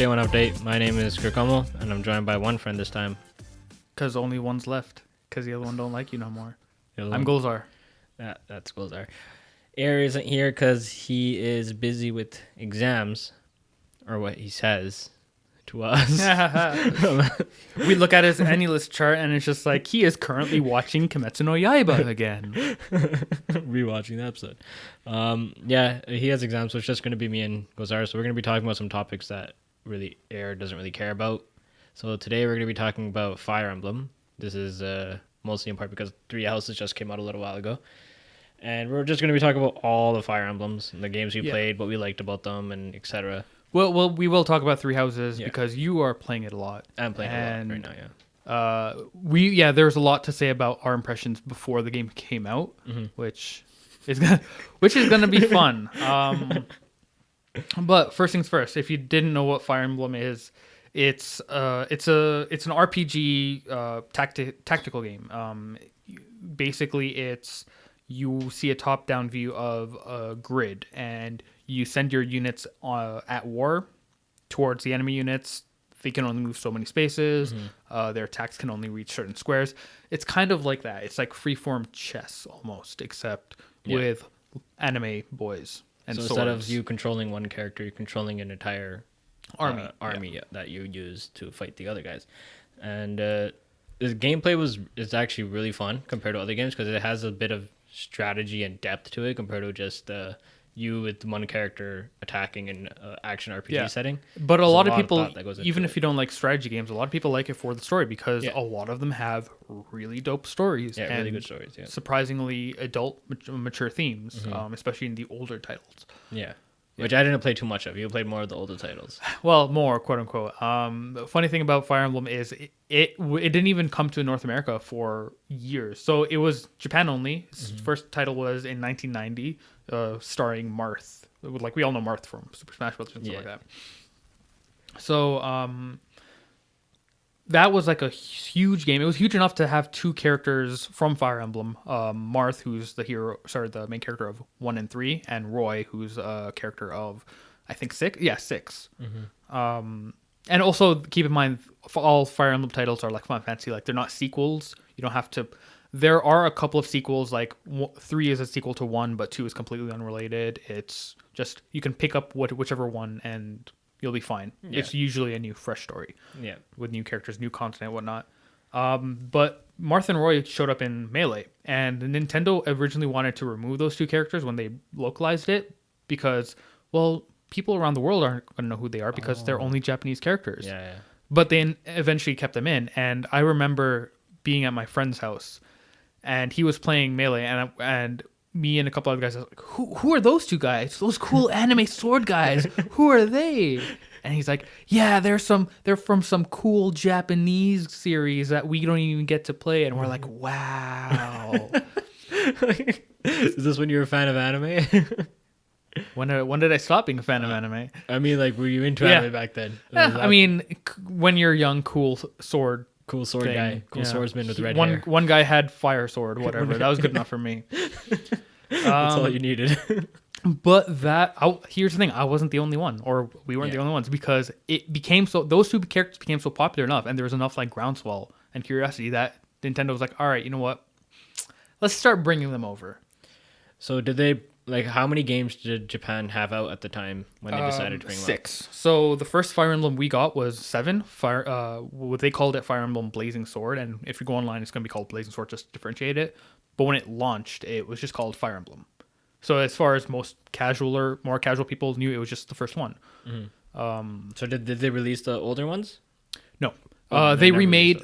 Day One Update. My name is Gurkamal, and I'm joined by one friend this time. Because only one's left. Because the other one don't like you no more. I'm One- Gulzar. That's Gulzar. Air isn't here because he is busy with exams, or what he says to us. We look at his AnyList chart and it's just like, he is currently watching Kimetsu no Yaiba again. Rewatching the episode. Yeah, he has exams, so it's just going to be me and Gulzar. So we're going to be talking about some topics that really Air doesn't really care about. So today we're going to be talking about Fire Emblem. This is mostly in part because Three Houses just came out a little while ago. And we're just going to be talking about all the Fire Emblems, and the games we played, what we liked about them, and etc. Well, we will talk about Three Houses because you are playing it a lot. I'm playing it a lot right now, yeah. There's a lot to say about our impressions before the game came out, which is gonna be fun. But first things first, if you didn't know what Fire Emblem is, it's an RPG tactical game. Basically, you see a top-down view of a grid, and you send your units at war towards the enemy units. They can only move so many spaces. Their attacks can only reach certain squares. It's kind of like that. It's like freeform chess almost, except with anime boys and so swords. instead of you controlling one character, you're controlling an entire army that you use to fight the other guys. And the gameplay is actually really fun compared to other games because it has a bit of strategy and depth to it compared to just you with one character attacking in action RPG setting. But a lot of people, even if you don't like strategy games, a lot of people like it for the story because a lot of them have really dope stories. Yeah, and really good stories. Yeah, surprisingly adult, mature themes, especially in the older titles. Yeah. Which I didn't play too much of. You played more of the older titles. Well, more, quote unquote. The funny thing about Fire Emblem is it didn't even come to North America for years. So it was Japan only. Its first title was in 1990, starring Marth. Like, we all know Marth from Super Smash Bros. And stuff like that. So that was like a huge game. It was huge enough to have two characters from Fire Emblem. Marth, who's the main character of 1 and 3, and Roy, who's a character of, I think, 6. Yeah, 6. And also keep in mind, all Fire Emblem titles are like Final Fantasy. Like, they're not sequels. You don't have to. There are a couple of sequels. Like 3 is a sequel to 1, but 2 is completely unrelated. It's just you can pick up whichever one and you'll be fine. Yeah. It's usually a new, fresh story. Yeah, with new characters, new content, whatnot. But Martha and Roy showed up in Melee, and Nintendo originally wanted to remove those two characters when they localized it because, well, people around the world aren't going to know who they are because they're only Japanese characters. Yeah. But they eventually kept them in, and I remember being at my friend's house, and he was playing Melee, and me and a couple other guys, I was like, who are those two guys? Those cool anime sword guys. Who are they? And he's like, yeah, they're from some cool Japanese series that we don't even get to play. And we're like, wow. Is this when you were a fan of anime? When did I stop being a fan of anime? I mean, like, were you into anime back then? I mean, when you're young, cool sword thing. Guy, swordsman with red hair. One guy had fire sword, whatever. That was good enough for me. That's all you needed. But here's the thing: I wasn't the only one, or we weren't the only ones, because it became those two characters became so popular enough, and there was enough like groundswell and curiosity that Nintendo was like, all right, you know what? Let's start bringing them over. So did they? Like, how many games did Japan have out at the time when they decided to bring them 6. So the first Fire Emblem we got was 7. What they called it, Fire Emblem Blazing Sword, and if you go online, it's going to be called Blazing Sword, just to differentiate it. But when it launched, it was just called Fire Emblem. So as far as more casual people knew, it was just the first one. So did they release the older ones? No. They remade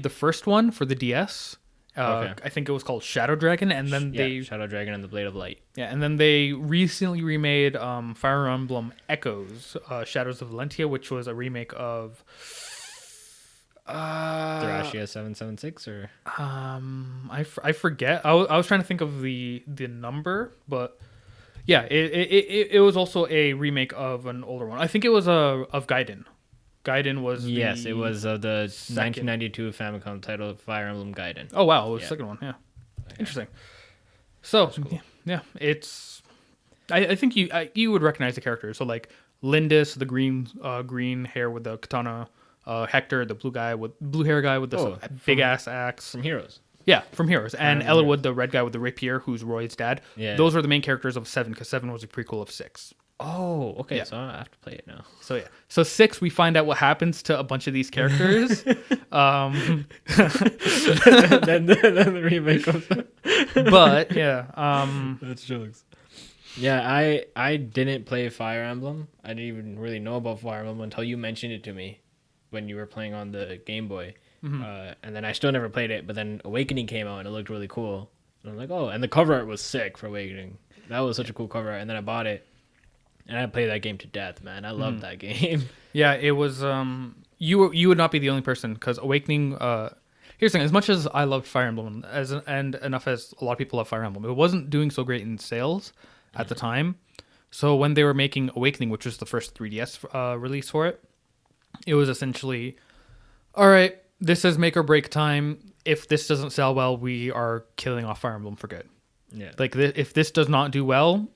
the first one for the DS. I think it was called Shadow Dragon, and then Shadow Dragon and the Blade of Light. Yeah, and then they recently remade Fire Emblem Echoes, Shadows of Valentia, which was a remake of Thracia 776, or I forget. I was trying to think of the number, but yeah, it was also a remake of an older one. I think it was of Gaiden. Gaiden was it was the 1992 Famicom title, Fire Emblem Gaiden. Oh wow, it was the second one. Yeah, interesting. So cool. Yeah, it's. I think you would recognize the characters. So like Lindis, the green hair with the katana, Hector, the blue hair guy with the big ass axe. From Heroes. Yeah, from Heroes. And Eliwood, the red guy with the rapier, who's Roy's dad. Yeah. Those are the main characters of 7, because 7 was a prequel of 6. Oh, okay. Yeah. So I have to play it now. So yeah. So 6, we find out what happens to a bunch of these characters. then the remake comes out. But yeah. That's jokes. Yeah, I didn't play Fire Emblem. I didn't even really know about Fire Emblem until you mentioned it to me when you were playing on the Game Boy. And then I still never played it, but then Awakening came out and it looked really cool. And I'm like, oh, and the cover art was sick for Awakening. That was such a cool cover art. And then I bought it, and I played that game to death, man. I loved that game. Yeah, it was. You would not be the only person, because Awakening. Here's the thing: as much as I loved Fire Emblem, and enough as a lot of people love Fire Emblem, it wasn't doing so great in sales at the time. So when they were making Awakening, which was the first 3DS release for it, it was essentially, all right, this is make or break time. If this doesn't sell well, we are killing off Fire Emblem for good. Yeah. Like, if this does not do well,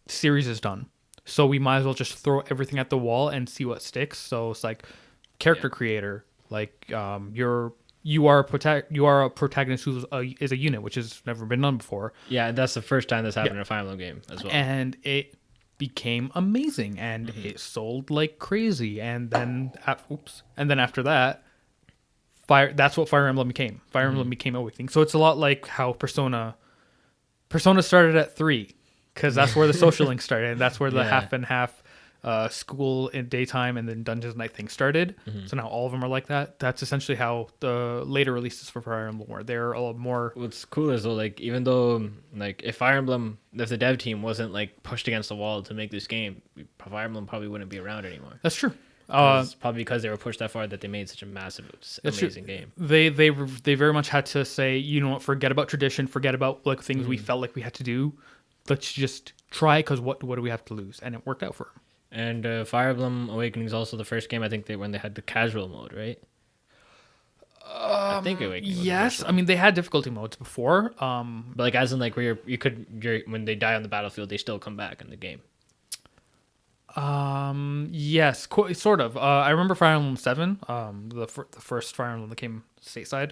series is done. So we might as well just throw everything at the wall and see what sticks. So it's like character creator, like you are a protagonist who is a unit, which has never been done before. Yeah, that's the first time this happened in a Fire Emblem game as well. And it became amazing, and it sold like crazy. And then after that, that's what Fire Emblem became. Fire Emblem became Awakening. So it's a lot like how Persona started at 3, because that's where the social link started, and that's where the half and half school in daytime and then Dungeons Night thing started. So now all of them are like that. That's essentially how the later releases for Fire Emblem were. They're a lot more. What's cool is though, like, even though like if the dev team wasn't like pushed against the wall to make this game, Fire Emblem probably wouldn't be around anymore. That's true. It's probably because they were pushed that far that they made such a massive, amazing game. They very much had to say, you know what, forget about tradition, forget about like things we felt like we had to do. Let's just try, because what do we have to lose? And it worked out for them. And Fire Emblem Awakening is also the first game, I think, when they had the casual mode, right? I think Awakening was the first one. I mean, they had difficulty modes before. But like, as in like where when they die on the battlefield, they still come back in the game. Yes, sort of. I remember Fire Emblem 7, the first Fire Emblem that came stateside.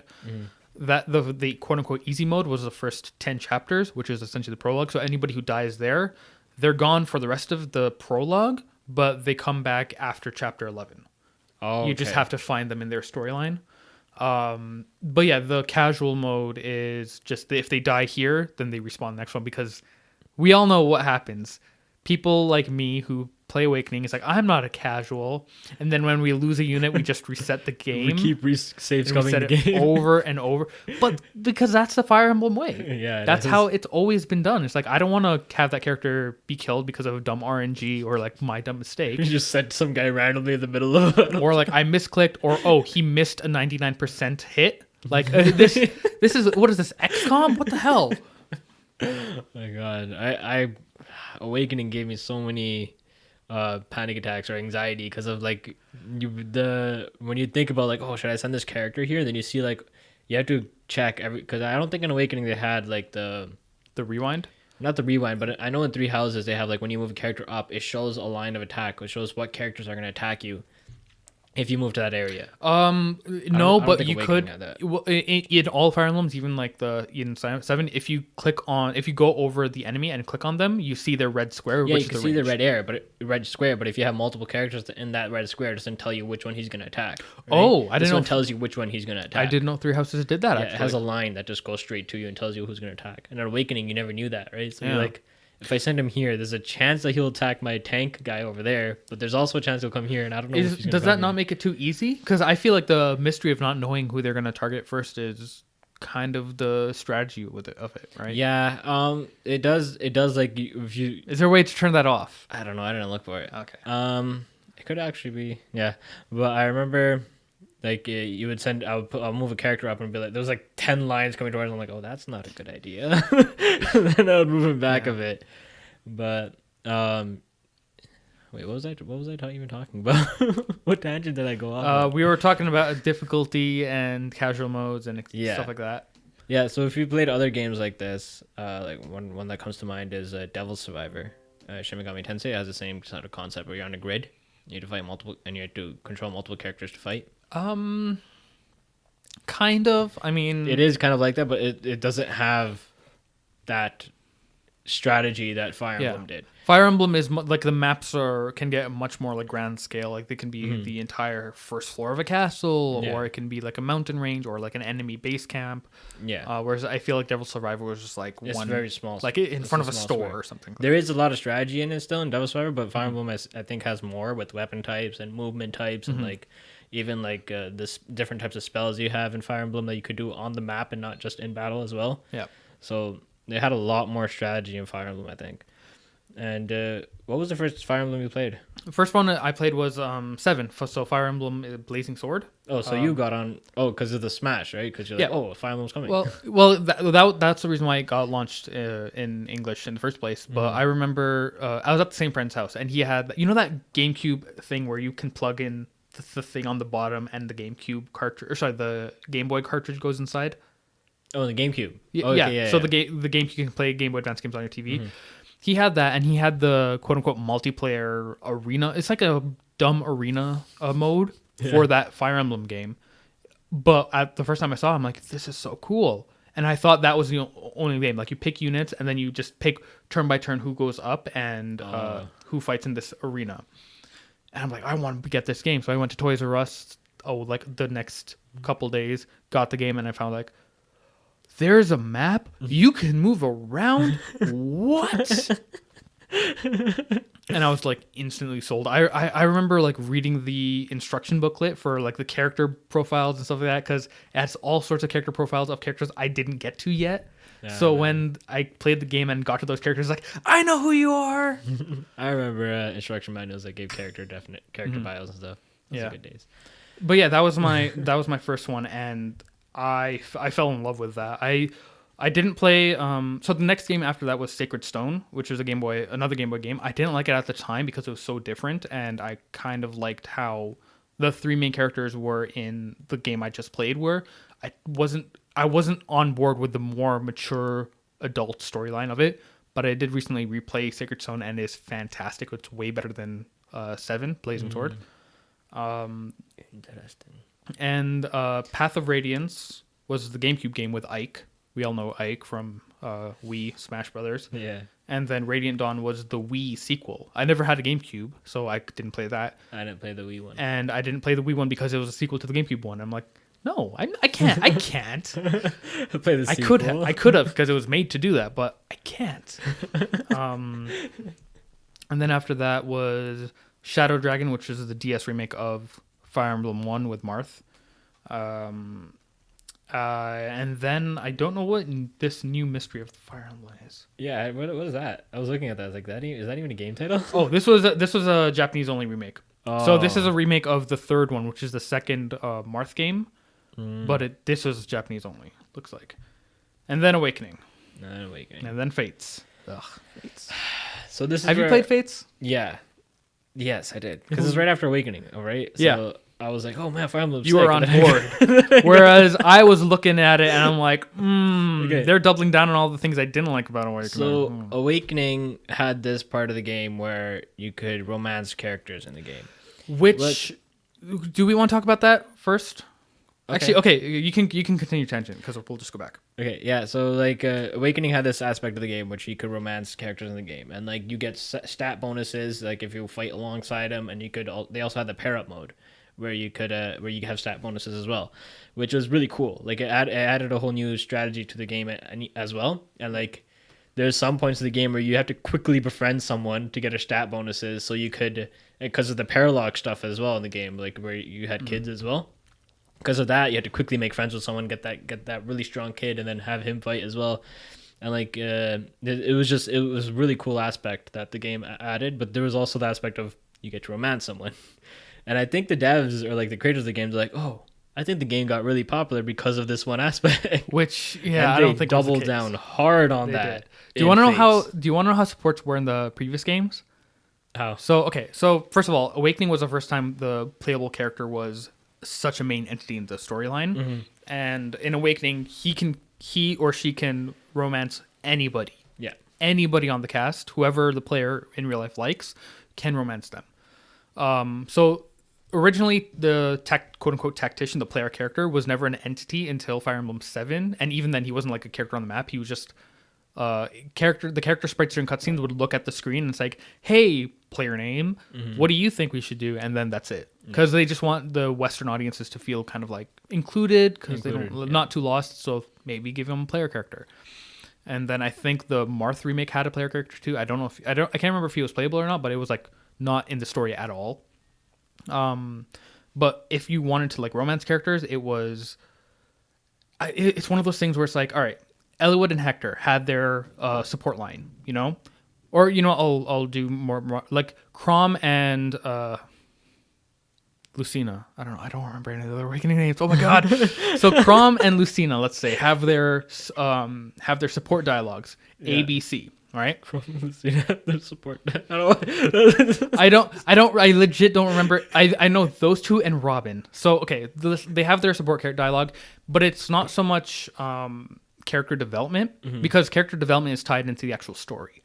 That the quote unquote easy mode was the first 10 chapters, which is essentially the prologue. So anybody who dies there, they're gone for the rest of the prologue, but they come back after chapter 11. Oh, You just have to find them in their storyline. But yeah, the casual mode is just if they die here, then they respawn the next one, because we all know what happens. People like me who play Awakening, it's like, I'm not a casual, and then when we lose a unit, we just reset the game. We keep saves coming reset in the game over and over, but because that's the Fire Emblem way. Yeah, that's how it's always been done. It's like, I don't want to have that character be killed because of a dumb RNG or like my dumb mistake. You just sent some guy randomly in the middle of it, or like I misclicked, or he missed a 99% hit. Like this is, what is this, XCOM? What the hell? Oh my god, I Awakening gave me so many panic attacks or anxiety because of like when you think about like, oh, should I send this character here? Then you see like you have to check because I don't think in Awakening they had like the rewind. Not the rewind, but I know in Three Houses they have like when you move a character up, it shows a line of attack, which shows what characters are going to attack you if you move to that area. No, but you could. Well, in all Fire Emblems, even like in 7, if you go over the enemy and click on them, you see their red square. Yeah, which you can see the red square. But if you have multiple characters in that red square, it doesn't tell you which one he's going to attack. Right? Oh, I didn't know. This one tells you which one he's going to attack. I didn't know Three Houses did that. Yeah, actually, it has a line that just goes straight to you and tells you who's going to attack. And at Awakening, you never knew that, right? So you're like, if I send him here, there's a chance that he'll attack my tank guy over there, but there's also a chance he'll come here, and I don't know. Does that not make it too easy? Because I feel like the mystery of not knowing who they're going to target first is kind of the strategy of it, right? Yeah, it does. Like if you. Is there a way to turn that off? I don't know. I didn't look for it. Okay. It could actually be. Yeah, but I remember. Like you would send, I'll move a character up and be like, there's like 10 lines coming towards. I'm like, oh, that's not a good idea. Then I would move him back a bit. But wait, what was I even talking about? What tangent did I go off? We were talking about difficulty and casual modes and stuff like that. Yeah. So if you played other games like this, like one that comes to mind is Devil Survivor. Shin Megami Tensei has the same sort of concept where you're on a grid. You have to fight multiple, and you have to control multiple characters to fight. Kind of. I mean, It is kind of like that, but it doesn't have that strategy that Fire Emblem did. Fire Emblem is like the maps can get much more like grand scale. Like they can be the entire first floor of a castle, or it can be like a mountain range, or like an enemy base camp. Yeah. Whereas I feel like Devil Survivor was just like It's one very small, like in front of a small store square. or something. There is a lot of strategy in it still in Devil Survivor, but Fire Emblem I think has more with weapon types and movement types and like even like this different types of spells you have in Fire Emblem that you could do on the map and not just in battle as well. Yeah. So they had a lot more strategy in Fire Emblem, I think. And what was the first Fire Emblem you played? The first one I played was 7. So Fire Emblem Blazing Sword. Oh, so you got on because of the Smash, right? Because you're like, oh, Fire Emblem's coming. Well, that's the reason why it got launched in English in the first place. But I remember I was at the same friend's house, and he had that GameCube thing where you can plug in the thing on the bottom, and the GameCube cartridge, or sorry, the Game Boy cartridge goes inside. Oh, the GameCube. Yeah. So the GameCube, you can play Game Boy Advance games on your TV. He had that, and he had the quote unquote multiplayer arena. It's like a dumb arena mode for that Fire Emblem game. But the first time I saw it, I'm like, this is so cool. And I thought that was the only game. Like you pick units, and then you just pick turn by turn who goes up and who fights in this arena. And I'm like, I want to get this game. So I went to Toys R Us. Like the next couple days, got the game, and I found like, there's a map. You can move around. What? And I was like instantly sold. I remember like reading the instruction booklet for like the character profiles and stuff like that, because it has all sorts of character profiles of characters I didn't get to yet. Yeah, so when I played the game and got to those characters, like, I know who you are. I remember instruction manuals that gave character bios and stuff. Those were good days. But yeah, that was my first one, and I fell in love with that. I didn't play. So the next game after that was Sacred Stone, which was another Game Boy game. I didn't like it at the time because it was so different, and I kind of liked how the three main characters were in the game I just played. Where I wasn't on board with the more mature adult storyline of it. But I did recently replay Sacred Stone, and it's fantastic. It's way better than 7 Blazing Sword. Interesting. And Path of Radiance was the GameCube game with Ike. We all know Ike from Wii Smash Brothers. Yeah. And then Radiant Dawn was the Wii sequel. I never had a GameCube, so I didn't play that. I didn't play the Wii one. And I didn't play the Wii one because it was a sequel to the GameCube one. I'm like, no, I can't. I can't. Play the sequel. I could have because it was made to do that, but I can't. And then after that was Shadow Dragon, which is the DS remake of Fire Emblem 1 with Marth. And then I don't know what this new mystery of the Fire Emblem is. Yeah, what is that? I was looking at that. I was like, is that even a game title? Oh, this was a Japanese only remake. Oh. So this is a remake of the third one, which is the second Marth game. But this was Japanese only, looks like. And then Awakening. And then Fates. Ugh, Fates. So this is Have you played Fates? Yeah. Yes, I did. Because it's right after Awakening, all right? So yeah. I was like, oh man, Fire Emblem. You were on board. Whereas I was looking at it and I'm like, okay. They're doubling down on all the things I didn't like about Awakening. So Awakening had this part of the game where you could romance characters in the game. Do we want to talk about that first? Okay. Actually, okay, you can continue tangent because we'll just go back. Okay, yeah. So like, Awakening had this aspect of the game which you could romance characters in the game, and like you get stat bonuses like if you fight alongside them, and you could. They also had the pair up mode where you could where you have stat bonuses as well, which was really cool. Like it added a whole new strategy to the game as well, and like there's some points of the game where you have to quickly befriend someone to get a stat bonuses, so you could, because of the paralog stuff as well in the game, like where you had kids as well. Because of that, you had to quickly make friends with someone, get that really strong kid, and then have him fight as well. And like it was a really cool aspect that the game added. But there was also the aspect of you get to romance someone. And I think the devs or like the creators of the games are like, oh, I think the game got really popular because of this one aspect. Which I don't think doubled down hard on that. Do you want to know how? Do you want to know how supports were in the previous games? How? So first of all, Awakening was the first time the playable character was such a main entity in the storyline, and in Awakening he or she can romance anybody. Yeah. anybody on the cast, whoever the player in real life likes, can romance them. So originally, the quote unquote tactician, the player character, was never an entity until Fire Emblem 7, and even then, he wasn't like a character on the map. He was just character. The character sprites during cutscenes would look at the screen and it's like, "Hey, player name, what do you think we should do?" And then that's it, because they just want the Western audiences to feel kind of like included, because they don't not too lost. So maybe give them a player character. And then I think the Marth remake had a player character too. I don't know if I can't remember if he was playable or not, but it was like not in the story at all. But if you wanted to like romance characters, it was it's one of those things where it's like, all right, Eliwood and Hector had their support line, you know, or you know, I'll do more like Crom and Lucina. I don't know. I don't remember any of the other Awakening names. Oh my god. So Crom and Lucina, let's say, have their support dialogues. A, B, C. All right. Their support. I legit don't remember. I know those two and Robin. So okay, they have their support character dialogue, but it's not so much character development, because character development is tied into the actual story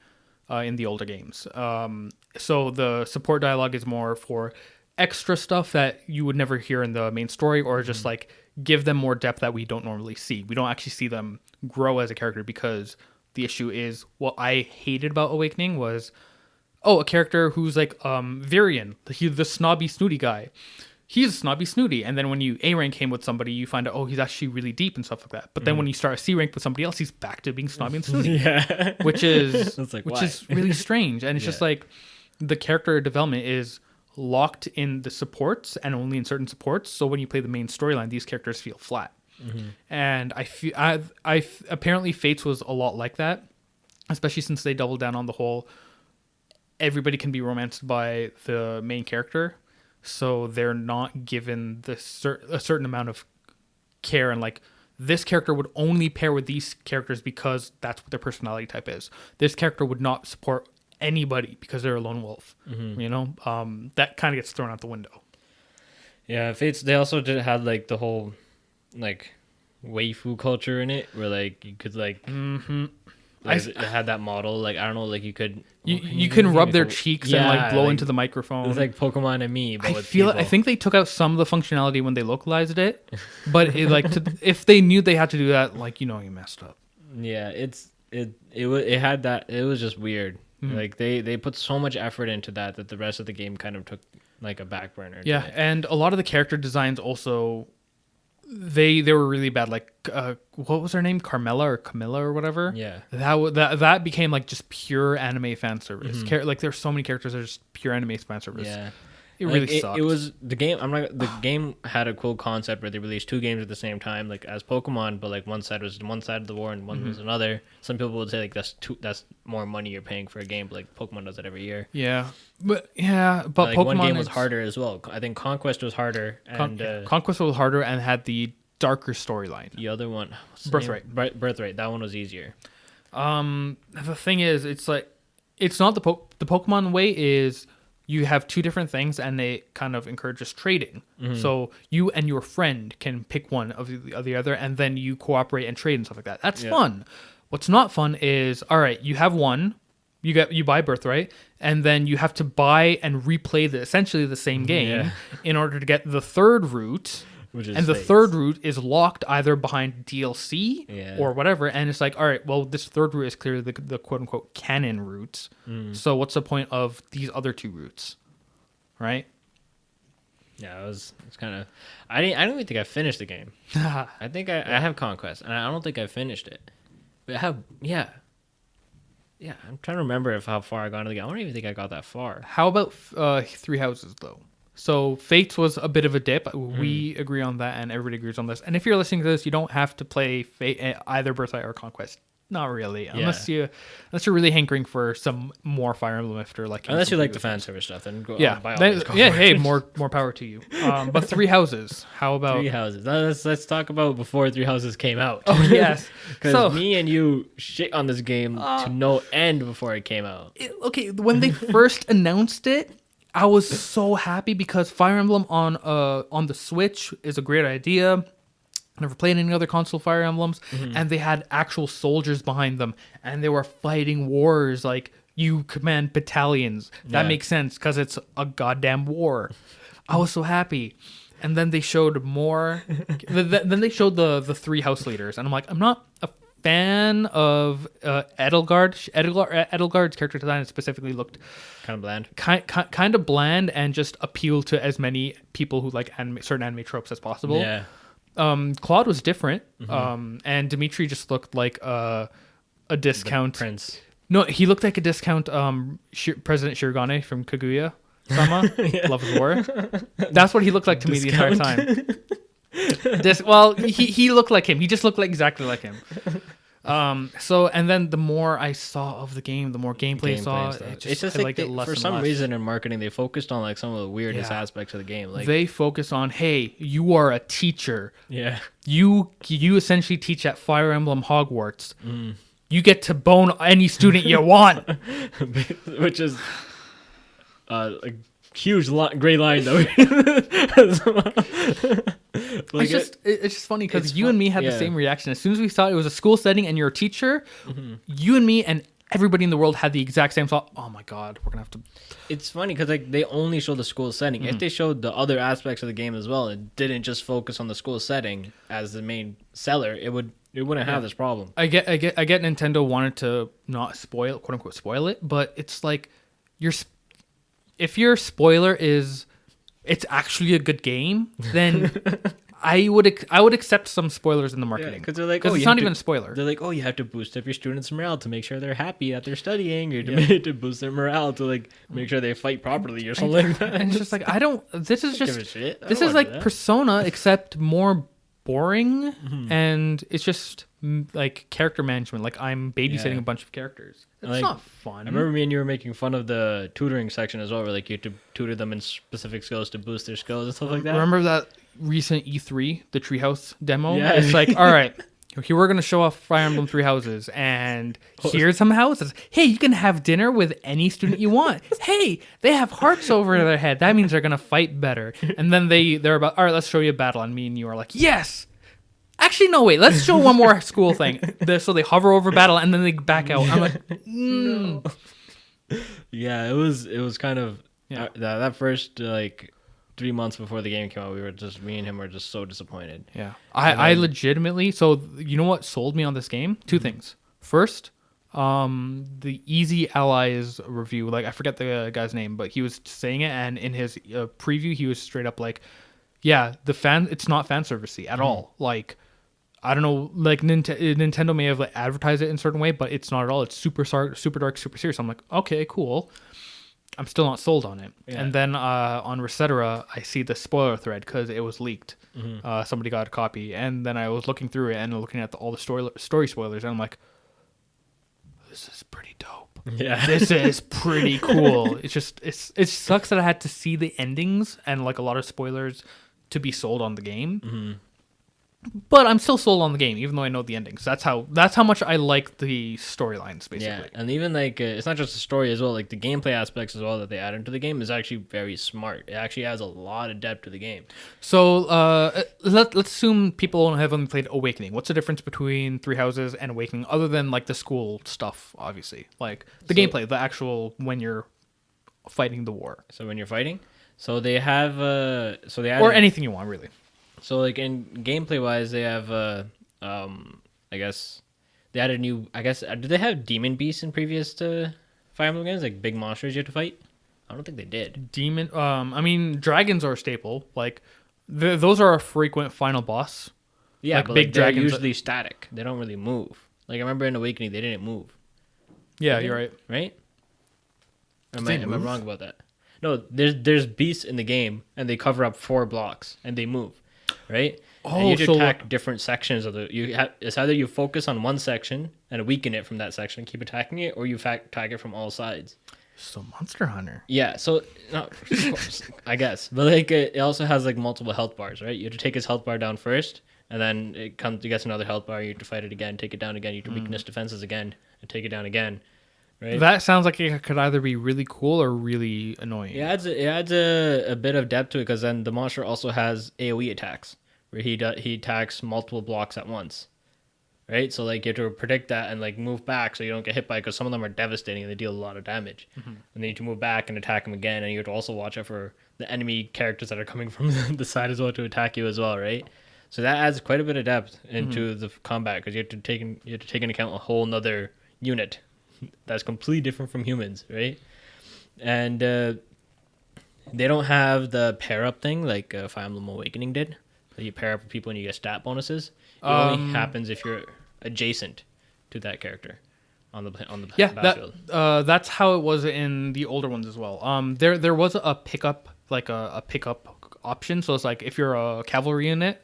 in the older games. So the support dialogue is more for extra stuff that you would never hear in the main story, or just like give them more depth that we don't normally see. We don't actually see them grow as a character, because the issue is, what I hated about Awakening was, a character who's like Virion, the snobby snooty guy. He's snobby snooty, and then when you A rank him with somebody, you find out, he's actually really deep and stuff like that. But then when you start a C rank with somebody else, he's back to being snobby and snooty. Yeah. which is like, which why? is really strange. And it's just like the character development is locked in the supports and only in certain supports. So when you play the main storyline, these characters feel flat. And I feel apparently Fates was a lot like that, especially since they doubled down on the whole everybody can be romanced by the main character. So they're not given a certain amount of care, and like, this character would only pair with these characters because that's what their personality type is. This character would not support anybody because they're a lone wolf. You know, that kind of gets thrown out the window. Yeah, Fates. They also had like the whole like waifu culture in it, where like you could like. It had that model, like, I don't know, like you could you can rub their cheeks and like blow into the microphone. It's like Pokemon and me, but I think they took out some of the functionality when they localized it, but it, like if they knew they had to do that, like, you messed up. Yeah, it had that. It was just weird. Like they put so much effort into that the rest of the game kind of took like a back burner. Yeah, and a lot of the character designs also. They were really bad. Like, what was her name? Carmela or Camilla or whatever. Yeah, that became like just pure anime fan service. Like, there's so many characters that are just pure anime fan service. Yeah, it really sucked. It was the game. The game had a cool concept where they released two games at the same time, like as Pokemon, but like one side was one side of the war and one was another. Some people would say like that's more money you're paying for a game, but like Pokemon does it every year. Yeah, but like, Pokemon, one game was harder as well. I think Conquest was harder, and Conquest was harder and had the darker storyline. The other one, Birthright. Birthright. That one was easier. The thing is, it's like, it's not the Pokemon way is. You have two different things, and they kind of encourages trading. So you and your friend can pick one of the other, and then you cooperate and trade and stuff like that. That's fun. What's not fun is, all right, you have one, you buy Birthright, and then you have to buy and replay essentially the same game in order to get the third route. The third route is locked either behind DLC or whatever. And it's like, all right, well, this third route is clearly the quote unquote canon route. So what's the point of these other two routes? Right? Yeah, it's kind of. I don't even think I finished the game. I think I have Conquest, and I don't think I finished it. But I have, yeah. I'm trying to remember how far I got into the game. I don't even think I got that far. How about Three Houses though? So Fates was a bit of a dip. We agree on that, and everybody agrees on this. And if you're listening to this, you don't have to play either Birthright or Conquest. Not really, unless you're really hankering for some more Fire Emblem after like. Unless you like the fan service stuff, then go. By all means, hey, more power to you. But Three Houses, how about Three Houses? Let's talk about before Three Houses came out. Oh yes, because me and you shit on this game to no end before it came out. When they first announced it, I was so happy because Fire Emblem on the Switch is a great idea. never played any other console Fire Emblems, and they had actual soldiers behind them, and they were fighting wars. Like, you command battalions. That Yeah. makes sense because it's a goddamn war. I was so happy. And then they showed more. Then they showed the three house leaders, and I'm like, I'm not a fan of Edelgard. Edelgard's character design specifically looked Kind of bland. kind of bland and just appealed to as many people who like certain anime tropes as possible. Yeah. Claude was different, and Dimitri just looked like a discount Prince. No, he looked like a discount President Shirogane from Kaguya Sama, Love is War. That's what he looked like to me the entire time. He looked like him. He just looked like exactly like him. And then the more I saw of the game, the more gameplay I saw. It's just like for some reason in marketing, they focused on like some of the weirdest aspects of the game. Like they focus on, hey, you are a teacher. Yeah. You essentially teach at Fire Emblem Hogwarts. You get to bone any student you want. Which is a huge gray line though. Like it's just funny because you and me had the same reaction. As soon as we saw it was a school setting and you're a teacher, you and me and everybody in the world had the exact same thought. Oh my god, we're gonna have to. It's funny because like they only show the school setting. If they showed the other aspects of the game as well, and didn't just focus on the school setting as the main seller, it wouldn't have this problem. I get Nintendo wanted to not spoil, quote unquote, spoil it, but it's like if your spoiler is it's actually a good game, then I would accept some spoilers in the marketing because they're like, it's not even a spoiler. They're like, oh, you have to boost up your students' morale to make sure they're happy that they're studying, or to boost their morale to like make sure they fight properly or something like that. And it's just like this is just give a shit. This is like Persona except more boring, and it's just like character management. Like I'm babysitting a bunch of characters. It's like, not fun. I remember me and you were making fun of the tutoring section as well, where like you had to tutor them in specific skills to boost their skills and stuff like that. Remember that recent E3, the Treehouse demo? Yeah. It's like, all right, here we're gonna show off Fire Emblem Three Houses, and here's some houses. Hey, you can have dinner with any student you want. Hey, they have hearts over their head. That means they're gonna fight better. And then they're about, all right, let's show you a battle, and me and you are like, yes. Actually, no, wait. Let's show one more school thing. So they hover over battle and then they back out. I'm like, no. Yeah, it was kind of that first like 3 months before the game came out. Me and him were just so disappointed. Yeah, I legitimately. So you know what sold me on this game? Two things. First, the Easy Allies review. Like I forget the guy's name, but he was saying it, and in his preview, he was straight up like, "Yeah, it's not fan servicey at all." Like. I don't know, like Nintendo may have like advertised it in a certain way, but it's not at all. It's super dark, super serious. I'm like, okay, cool. I'm still not sold on it. Yeah. And then on Resetera, I see the spoiler thread because it was leaked. Somebody got a copy, and then I was looking through it and looking at all the story spoilers, and I'm like, this is pretty dope. Yeah, this is pretty cool. It's just it sucks that I had to see the endings and like a lot of spoilers to be sold on the game. But I'm still sold on the game, even though I know the endings. That's how much I like the storylines, basically. Yeah, and even like it's not just the story as well. Like the gameplay aspects as well that they add into the game is actually very smart. It actually adds a lot of depth to the game. So let's assume people have only played Awakening. What's the difference between Three Houses and Awakening, other than like the school stuff? Obviously, like the gameplay, the actual when you're fighting the war. So when you're fighting, so they have or anything you want, really. So like in gameplay wise, they have I guess they added new. I guess did they have demon beasts in previous to Fire Emblem games, like big monsters you have to fight? I don't think they did. I mean dragons are a staple. Like those are a frequent final boss. Yeah, like but big like, they're dragons usually static. They don't really move. Like I remember in Awakening, they didn't move. Yeah, you're right. Right? Am I wrong about that? No, there's beasts in the game, and they cover up 4 blocks, and they move. Right? Oh, and you have to attack different sections of it's either you focus on one section and weaken it from that section and keep attacking it, or you attack it from all sides. So Monster Hunter. Yeah, so no, of course, I guess. But like it also has like multiple health bars, right? You have to take his health bar down first, and then it gets another health bar, you have to fight it again, take it down again, you have to weaken its defenses again and take it down again. Right? That sounds like it could either be really cool or really annoying. It adds a bit of depth to it because then the monster also has AoE attacks, where he attacks multiple blocks at once, right? So like you have to predict that and like move back so you don't get hit by it, because some of them are devastating and they deal a lot of damage. And then you need to move back and attack them again, and you have to also watch out for the enemy characters that are coming from the side as well to attack you as well, right? So that adds quite a bit of depth into the combat, because you have to take into account a whole nother unit that's completely different from humans, right? And they don't have the pair up thing like Fire Emblem Awakening did. So you pair up with people and you get stat bonuses. It only happens if you're adjacent to that character on the battlefield. That's how it was in the older ones as well. There was a pickup, like a pickup option. So it's like if you're a cavalry unit,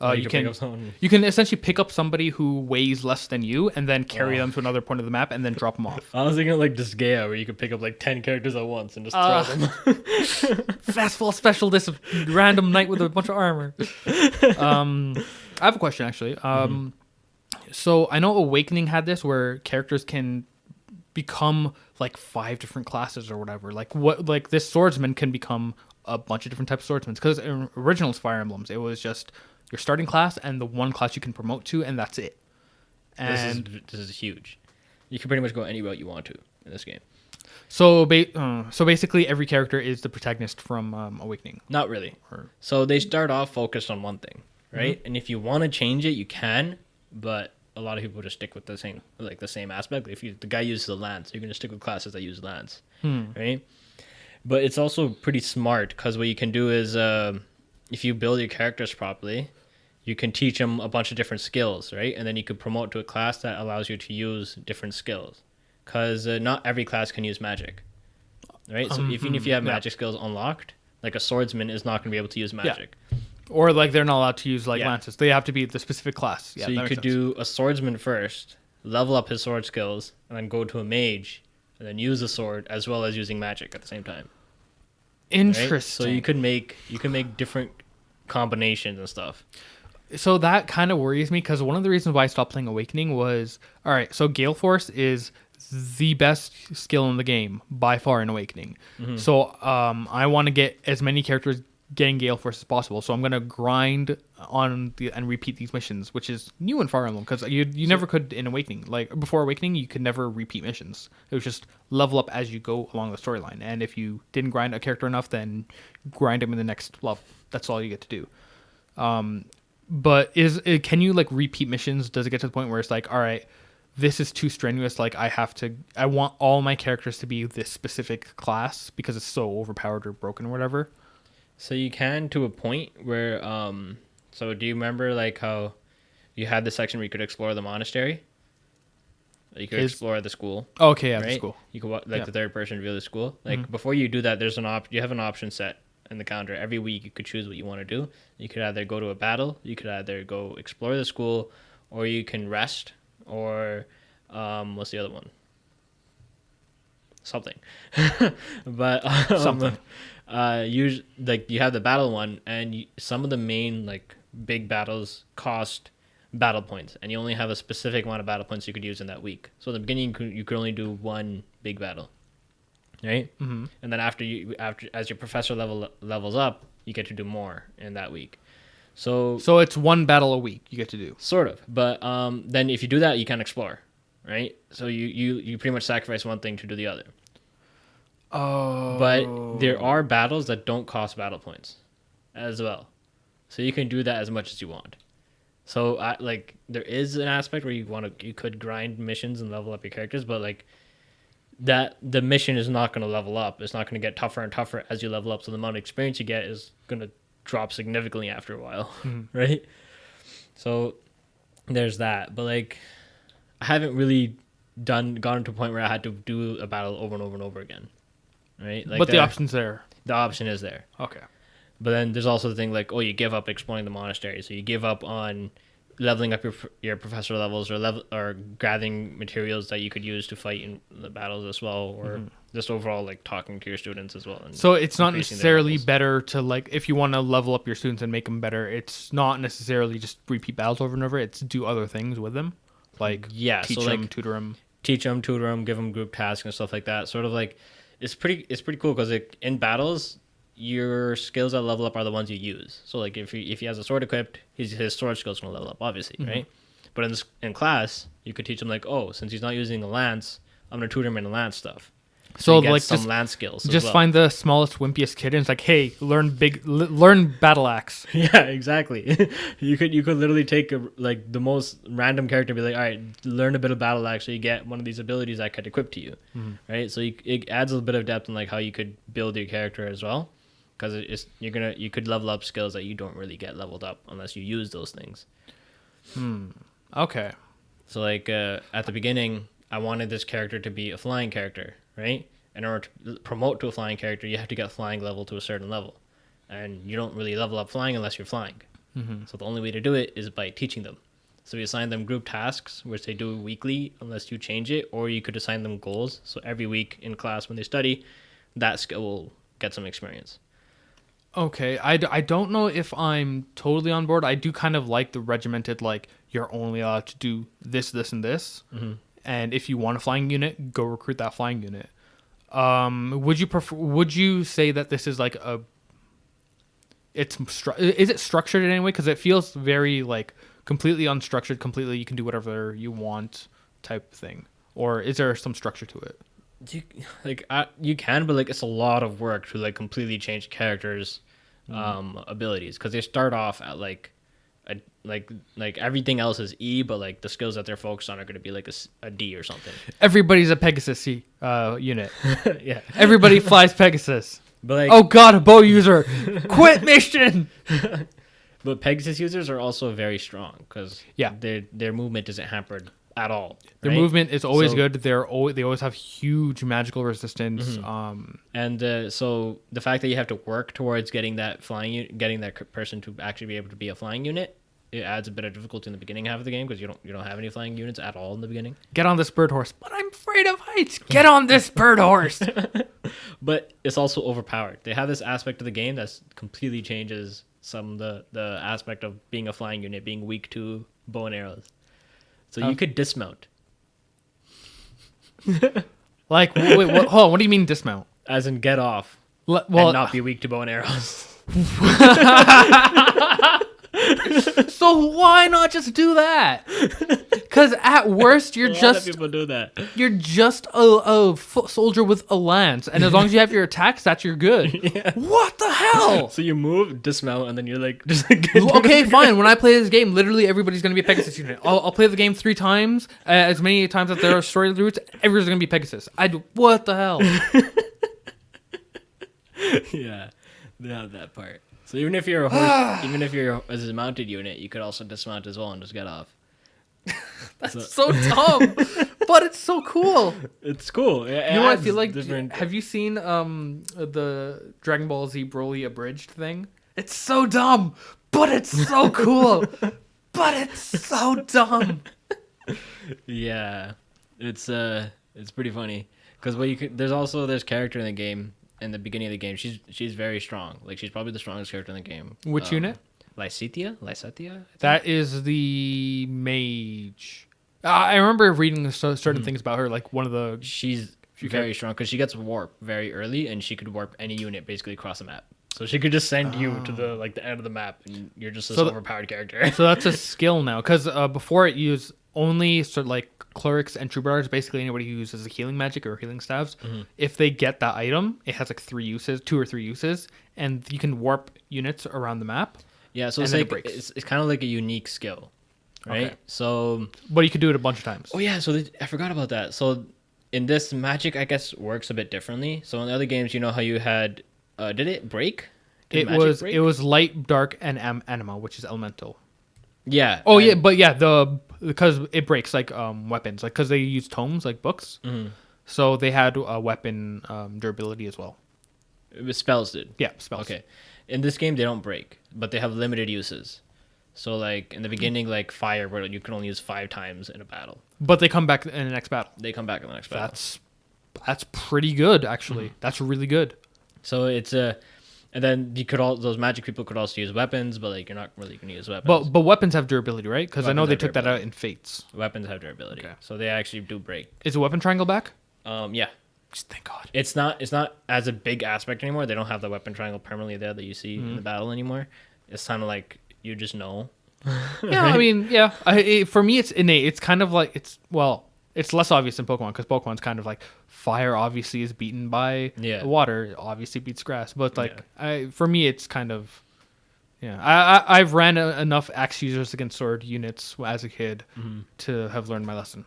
you can essentially pick up somebody who weighs less than you and then carry them to another point of the map and then drop them off. I was thinking like Disgaea, where you could pick up like 10 characters at once and just throw them. Fastball special, this random knight with a bunch of armor. I have a question actually. So I know Awakening had this where characters can become like 5 different classes or whatever. Like this swordsman can become a bunch of different types of swordsmen. Because in original Fire Emblems, it was just your starting class and the one class you can promote to, and that's it. And this is huge. You can pretty much go any route you want to in this game. So basically, every character is the protagonist from Awakening. Not really. So they start off focused on one thing, right? And if you want to change it, you can, but a lot of people just stick with the same aspect. If the guy uses the lance, you're gonna stick with classes that use lance, right? But it's also pretty smart, because what you can do is, if you build your characters properly, you can teach them a bunch of different skills, right? And then you could promote to a class that allows you to use different skills, because not every class can use magic, right? So even if you have magic skills unlocked, like a swordsman is not going to be able to use magic. Yeah. Or like they're not allowed to use lances. They have to be the specific class. Yeah, so you could do a swordsman first, level up his sword skills, and then go to a mage, and then use the sword as well as using magic at the same time. Interesting. Right? So you can make different combinations and stuff. So that kind of worries me, because one of the reasons why I stopped playing Awakening was, all right, so Gale Force is the best skill in the game by far in Awakening. So I want to get as many characters getting Gale Force as possible. So I'm going to grind on and repeat these missions, which is new in Fire Emblem, because you never could in Awakening. Like before Awakening, you could never repeat missions. It was just level up as you go along the storyline. And if you didn't grind a character enough, then grind him in the next level. That's all you get to do. But can you like repeat missions? Does it get to the point where it's like, all right, this is too strenuous, like I want all my characters to be this specific class because it's so overpowered or broken or whatever? So you can, to a point where so do you remember like how you had the section where you could explore the monastery? You could explore the school. Okay, yeah, right? the school. You could the third person view the school. Like before you do that, there's you have an option set in the calendar. Every week you could choose what you want to do. You could either go to a battle, you could either go explore the school, or you can rest, or what's the other one? Something. But something. You have the battle one, and some of the main like big battles cost battle points, and you only have a specific amount of battle points you could use in that week. So in the beginning you could only do one big battle, right? And then after as your professor levels up, you get to do more in that week. So it's one battle a week you get to do, sort of. But then if you do that, you can explore, right? So you pretty much sacrifice one thing to do the other. Oh. But there are battles that don't cost battle points as well, so you can do that as much as you want. So there is an aspect where you could grind missions and level up your characters, but like that the mission is not going to level up. It's not going to get tougher and tougher as you level up. So the amount of experience you get is going to drop significantly after a while, right? So there's that. But like I haven't really gotten to a point where I had to do a battle over and over and over again, right? Like but the option's there. The option is there. Okay. But then there's also the thing like, you give up exploring the monastery, so you give up on leveling up your professor levels, or gathering materials that you could use to fight in the battles as well, or just overall like talking to your students as well. So it's not necessarily better to like, if you want to level up your students and make them better, it's not necessarily just repeat battles over and over. It's do other things with them, like teach them, tutor them, give them group tasks and stuff like that. Sort of like it's pretty cool, because in battles your skills that level up are the ones you use. So like if he has a sword equipped, his sword skills gonna level up, obviously, right? But in class, you could teach him like, oh, since he's not using a lance, I'm gonna tutor him in the lance stuff. So he gets like some lance skills. As just well. find the smallest, wimpiest kid, and it's like, hey, learn battle axe. Yeah, exactly. you could literally take like the most random character and be like, all right, learn a bit of battle axe so you get one of these abilities I could equip to you, right? So it adds a bit of depth in like how you could build your character as well, because you could level up skills that you don't really get leveled up unless you use those things. Okay. So like at the beginning, I wanted this character to be a flying character, right? In order to promote to a flying character, you have to get flying level to a certain level, and you don't really level up flying unless you're flying. So the only way to do it is by teaching them. So we assign them group tasks, which they do weekly unless you change it, or you could assign them goals. So every week in class when they study, that skill will get some experience. Okay, I don't know if I'm totally on board. I do kind of like the regimented, like, you're only allowed to do this, this, and this. And if you want a flying unit, go recruit that flying unit. Would you say that this is like is it structured in any way? Because it feels very, like, completely unstructured, completely you can do whatever you want type thing. Or is there some structure to it? You can, but like it's a lot of work to like completely change characters' abilities, because they start off at like everything else is E, but like the skills that they're focused on are going to be like a D or something. Everybody's a Pegasus unit. Yeah, Everybody flies Pegasus. but like Oh god, a bow user! Quit mission! but Pegasus users are also very strong because Yeah. their movement isn't hampered at all. Their right? movement is always So- good. They always have huge magical resistance. And so the fact that you have to work towards getting that getting that person to actually be able to be a flying unit, it adds a bit of difficulty in the beginning half of the game because you don't have any flying units at all in the beginning. Get on this bird horse. But I'm afraid of heights. Get on this bird horse. But it's also overpowered. They have this aspect of the game that completely changes some of the aspect of being a flying unit, being weak to bow and arrows. So you could dismount. Like, wait, what, hold on. What do you mean dismount? As in get off Well, and not be weak to bow and arrows. so why not just do that? Because at worst, A lot of people do that. you're just a foot soldier with a lance, and as long as you have your attacks, you're good. Yeah. What the hell? So you move, dismount, and then you're like, just like Okay, fine. When I play this game, literally everybody's gonna be a Pegasus unit. I'll play the game 3 times, as many times as there are story routes. Everyone's gonna be Pegasus. What the hell? Yeah, they have that part. So even if you're a horse, even if you're as a mounted unit, you could also dismount as well and just get off. That's so dumb, but it's so cool. It's cool. You know what I feel like? Have you seen the Dragon Ball Z Broly abridged thing? It's so dumb, but it's so cool. But it's so dumb. Yeah, it's pretty funny because there's character in the game. In the beginning of the game, she's very strong. Like she's probably the strongest character in the game. Which unit? Lycetia. That is the mage. I remember reading certain things about her. Like one of the She's very strong because she gets warp very early, and she could warp any unit basically across the map. So she could just send you to the end of the map, and you're just this overpowered character. So that's a skill now, because before it used only sort of like clerics and troubadours, basically anybody who uses a healing magic or healing staves. If they get that item, it has like 2 or 3 uses, and you can warp units around the map. Yeah, so it's then like it breaks. it's kind of like a unique skill, right? Okay. So But you could do it a bunch of times. oh yeah, so I forgot about that. So in this, magic I guess works a bit differently. So in the other games, you know how you had did it break? Did magic break? It was light, dark, and anima, which is elemental. Yeah. Oh yeah, but yeah, because it breaks like weapons, like because they use tomes like books, so they had weapon durability as well. Spells did. Yeah, spells. Okay. In this game, they don't break, but they have limited uses. So like in the beginning, like fire, where you can only use 5 times in a battle. But they come back in the next battle. They come back in the next battle. That's pretty good, actually. That's really good. So it's and then those magic people could also use weapons, but like you're not really going to use weapons. But weapons have durability, right? Because I know Weapons they have took that durability. out in Fates. Weapons have durability, Okay. so they actually do break. Is a weapon triangle back? Yeah. Thank God. It's not as a big aspect anymore. They don't have the weapon triangle permanently there that you see in the battle anymore. It's kind of like you just know. Yeah, I mean, yeah. For me, it's innate. It's kind of like it's less obvious in Pokemon because Pokemon's kind of like fire. Obviously, is beaten by water. Obviously, beats grass. But like, for me, it's kind of I've ran enough axe users against sword units as a kid to have learned my lesson.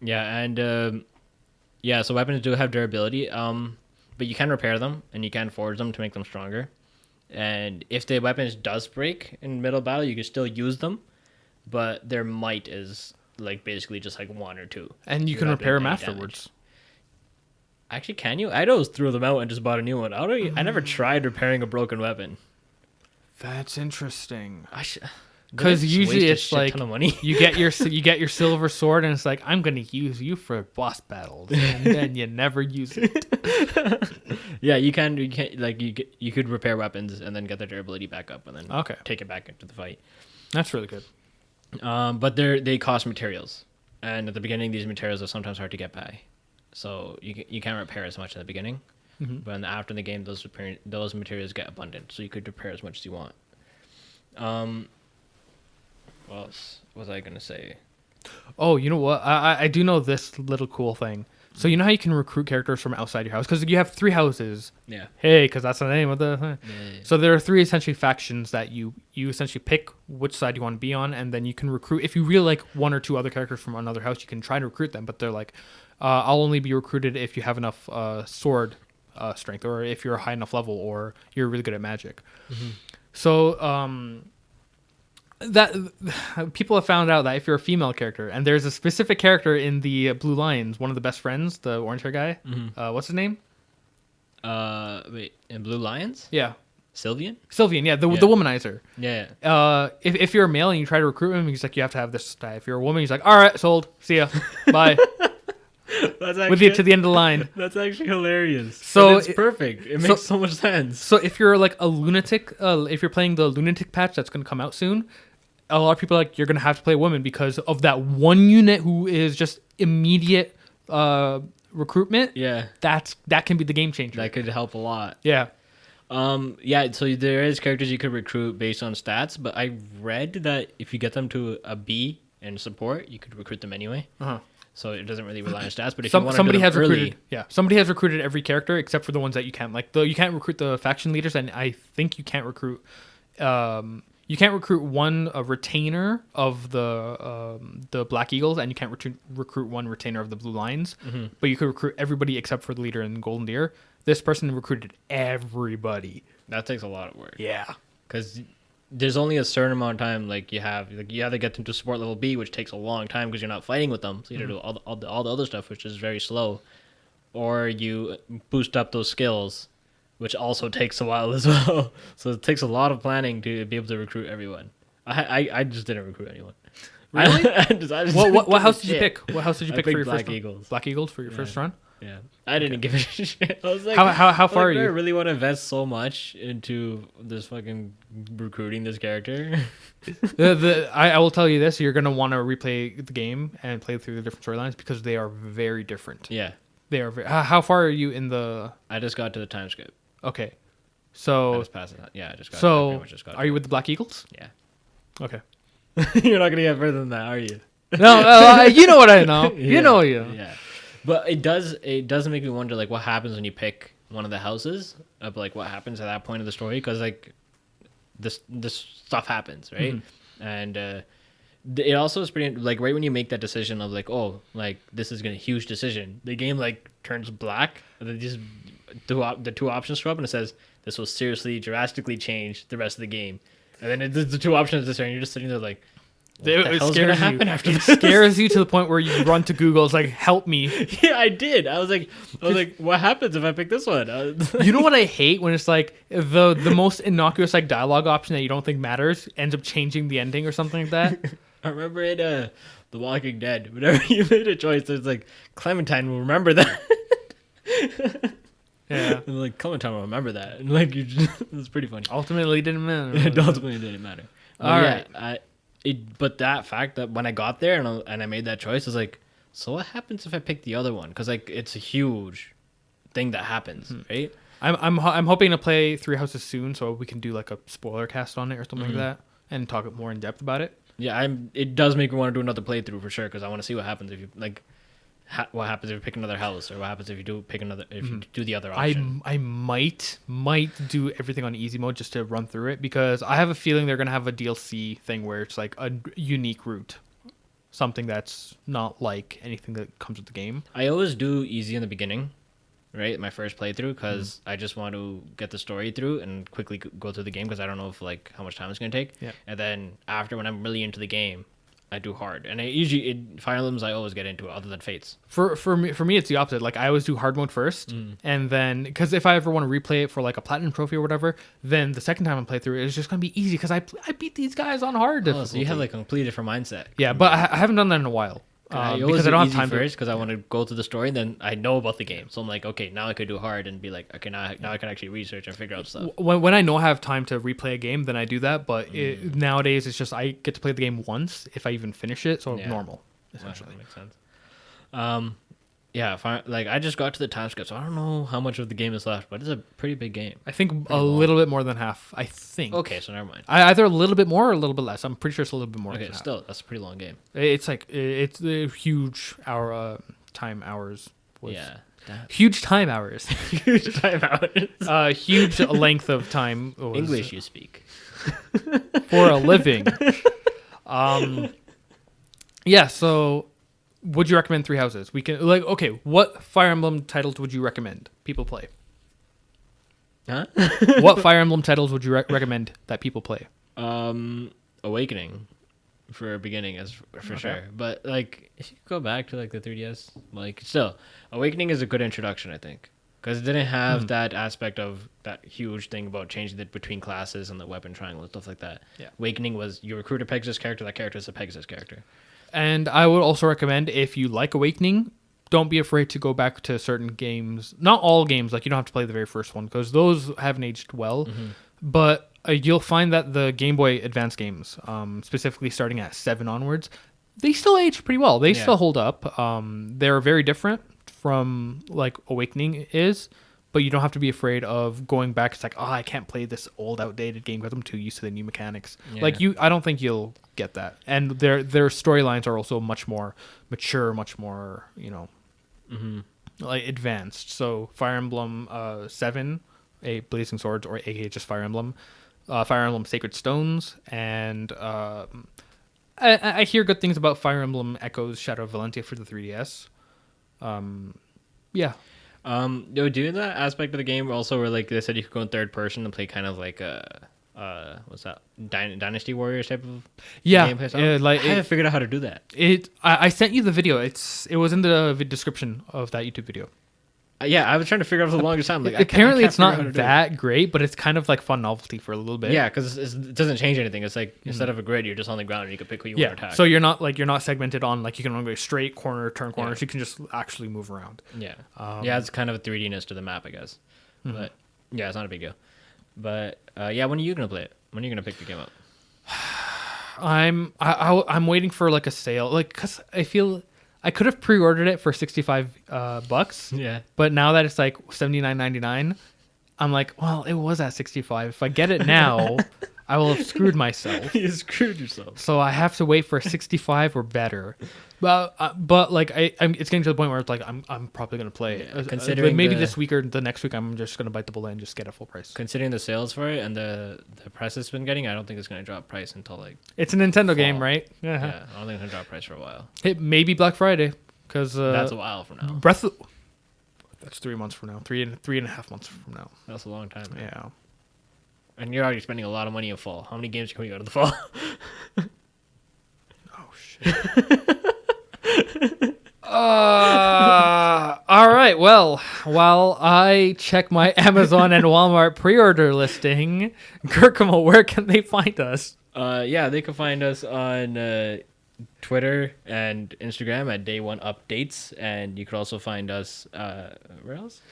Yeah, and so weapons do have durability. But you can repair them and you can forge them to make them stronger. And if the weapons does break in middle battle, you can still use them, but their might is like basically just like 1 or 2. And you can repair them afterwards. Damage. Actually, can you? I just threw them out and just bought a new one. I never tried repairing a broken weapon. That's interesting. Because usually it's like ton of money. you get your silver sword and it's like, I'm gonna use you for boss battles, and then you never use it. Yeah, you can like you could repair weapons and then get their durability back up and then take it back into the fight. That's really good. But they cost materials, and at the beginning these materials are sometimes hard to get by, so you can't repair as much in the beginning. But after the game, those materials get abundant, so you could repair as much as you want. What else was I gonna say? Oh, you know what? I do know this little cool thing. So you know how you can recruit characters from outside your house? Because you have 3 houses. Yeah. Hey, because that's the name of the... Yeah. So there are 3 essentially factions that you essentially pick which side you want to be on, and then you can recruit... If you really like 1 or 2 other characters from another house, you can try to recruit them, but they're like, I'll only be recruited if you have enough sword strength, or if you're a high enough level, or you're really good at magic. So... that people have found out that if you're a female character, and there's a specific character in the Blue Lions, one of the best friends, the orange hair guy, what's his name? Wait, in Blue Lions? Yeah, Sylvian, yeah, the womanizer. Yeah. If you're a male and you try to recruit him, he's like, you have to have this guy. If you're a woman, he's like, all right, sold, see ya, bye. That's actually, with you to the end of the line. That's actually hilarious. So it's perfect. It makes so much sense. So if you're like a lunatic, if you're playing the lunatic patch that's going to come out soon, a lot of people are like, you're going to have to play a woman because of that one unit who is just immediate recruitment. Yeah. That can be the game changer. That could help a lot. Yeah. So there is characters you could recruit based on stats, but I read that if you get them to a B in support, you could recruit them anyway. So it doesn't really rely on stats. But if you want to do them early, somebody has recruited every character except for the ones that you can't. Like you can't recruit the faction leaders, and I think you can't recruit. You can't recruit a retainer of the Black Eagles, and you can't recruit one retainer of the Blue Lions. But you could recruit everybody except for the leader in Golden Deer. This person recruited everybody. That takes a lot of work. Yeah, because there's only a certain amount of time. Like you have to get them to support level B, which takes a long time because you're not fighting with them. So you have to do all the other stuff, which is very slow, or you boost up those skills, which also takes a while as well. So it takes a lot of planning to be able to recruit everyone. I just didn't recruit anyone. Really? What house did you pick? What house did you pick for your Black first Eagles. Run? Black Eagles for your first run? Yeah. I didn't give a shit. I was like, how far are you? I really want to invest so much into this fucking recruiting this character. I will tell you this: you're gonna want to replay the game and play through the different storylines because they are very different. Yeah, they are very. How far are you in the? I just got to the time skip. Okay, so I just passed it. Yeah, I just got. So are you with the Black Eagles? Yeah. Okay. You're not gonna get further than that, are you? No, you know what I know. You know you. Yeah. But it does make me wonder, like, what happens when you pick one of the houses, of like what happens at that point of the story, because like this stuff happens, right? And it also is pretty, like, right when you make that decision of like, oh, like this is a huge decision, the game like turns black, and then just the 2 options show up and it says this will seriously drastically change the rest of the game, and then the 2 options are there, and you're just sitting there like, what the hell's gonna happen after this? It scares you to the point where you run to Google. It's like, help me. Yeah, I did. I was like, what happens if I pick this one? You know what I hate when it's like the most innocuous like dialogue option that you don't think matters ends up changing the ending or something like that. I remember in The Walking Dead, whenever you made a choice, it's like Clementine will remember that. Yeah, and like Clementine will remember that, and like it's pretty funny. Ultimately, it didn't matter. It ultimately didn't matter. All right. But that fact that when I got there and I made that choice, I was like, so what happens if I pick the other one? Because like it's a huge thing that happens, right? I'm hoping to play Three Houses soon, so we can do like a spoiler cast on it or something like that, and talk more in depth about it. Yeah, it does make me want to do another playthrough for sure because I want to see what happens if you like. What happens if you pick another house, or what happens if you do pick another if you do the other option? I might do everything on easy mode just to run through it because I have a feeling they're gonna have a DLC thing where it's like a unique route, something that's not like anything that comes with the game. I always do easy in the beginning, right? My first playthrough because I just want to get the story through and quickly go through the game because I don't know if like how much time it's gonna take. Yeah. And then after when I'm really into the game, I do hard, and I usually Fire Emblems I always get into it, other than Fates. For me it's the opposite. Like I always do hard mode first, and then because if I ever want to replay it for like a platinum trophy or whatever, then the second time I play through it, it's just gonna be easy because I beat these guys on hard. Oh, so you have like a completely different mindset. Yeah, but I haven't done that in a while. Because I don't have time first because I want to go through the story and then I know about the game, so I'm like, okay, now I could do hard and be like, okay, now I can actually research and figure out stuff. When I know I have time to replay a game, then I do that. But nowadays, it's just I get to play the game once if I even finish it, so normal essentially. That makes sense. Yeah, like I just got to the time skip, so I don't know how much of the game is left, but it's a pretty big game. I think a little bit more than half. I think. Okay, so never mind. Either a little bit more or a little bit less. I'm pretty sure it's a little bit more. Okay, still that's a pretty long game. It's like it's a huge time hours. Yeah. Huge time hours. Huge time hours. Huge length of time. English you speak. For a living. Yeah, so would you recommend Three Houses? We can what Fire Emblem titles would you recommend people play? Huh? What Fire Emblem titles would you recommend that people play? Awakening for a beginning is for sure. But like if you go back to like the 3DS, like still Awakening is a good introduction, I think. Because it didn't have that aspect of that huge thing about changing it between classes and the weapon triangle and stuff like that. Yeah. Awakening was you recruit a Pegasus character, that character is a Pegasus character. And I would also recommend, if you like Awakening, don't be afraid to go back to certain games. Not all games, like you don't have to play the very first one, because those haven't aged well. But you'll find that the Game Boy Advance games, specifically starting at 7 onwards, they still age pretty well. They still hold up. They're very different from like Awakening is, but you don't have to be afraid of going back. It's like, oh, I can't play this old outdated game because I'm too used to the new mechanics. Like I don't think you'll get that. And their storylines are also much more mature, much more, like advanced. So Fire Emblem 7, a Blazing Swords, or aka just Fire Emblem Sacred Stones, and I hear good things about Fire Emblem Echoes Shadow of Valentia for the 3DS. Yeah. Doing that aspect of the game also where like they said you could go in third person and play kind of like what's that, Dynasty Warriors type of gameplay. Like I haven't figured out how to do that. I sent you the video. It was in the description of that YouTube video. Yeah, I was trying to figure out for the longest time. Like, apparently, it's not that great, but it's kind of like fun novelty for a little bit. Yeah, because it doesn't change anything. It's like instead of a grid, you're just on the ground and you can pick who you want to attack. So you're not segmented on like you can only go straight corner, turn corners. So you can just actually move around. Yeah, it's kind of a 3D-ness to the map, I guess. But yeah, it's not a big deal. But when are you gonna play it? When are you gonna pick the game up? I'm waiting for like a sale, like because I feel. I could have pre-ordered it for $65. Yeah. But now that it's like $79.99, I'm like, well, it was at $65. If I get it now, I will have screwed myself. You screwed yourself. So I have to wait for $65 or better. But like it's getting to the point where it's like I'm probably gonna play it. Considering maybe this week or the next week, I'm just gonna bite the bullet and just get a full price. Considering the sales for it and the press it's been getting, I don't think it's gonna drop price until like it's a Nintendo fall. Game, right? Yeah, I don't think it's gonna drop price for a while. It may be Black Friday because that's a while from now. That's 3 months from now. 3.5 months from now. That's a long time. Man. Yeah. And you're already spending a lot of money in fall. How many games can we go to the fall? Oh shit. All right. Well, while I check my Amazon and Walmart pre-order listing, Gurkamal, where can they find us? They can find us on Twitter and Instagram at dayoneupdates, and you could also find us where else?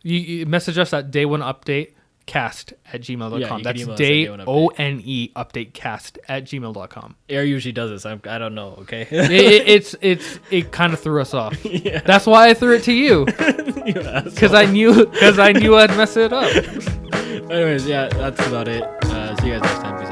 You message us at dayoneupdatecast@gmail.com. Yeah, that's DAYONE updatecast@gmail.com. Air usually does this. I don't know. Okay. it kind of threw us off. Yeah. That's why I threw it to you. You asshole. Because I knew I'd mess it up. Anyways, yeah, that's about it. See you guys next time. Peace.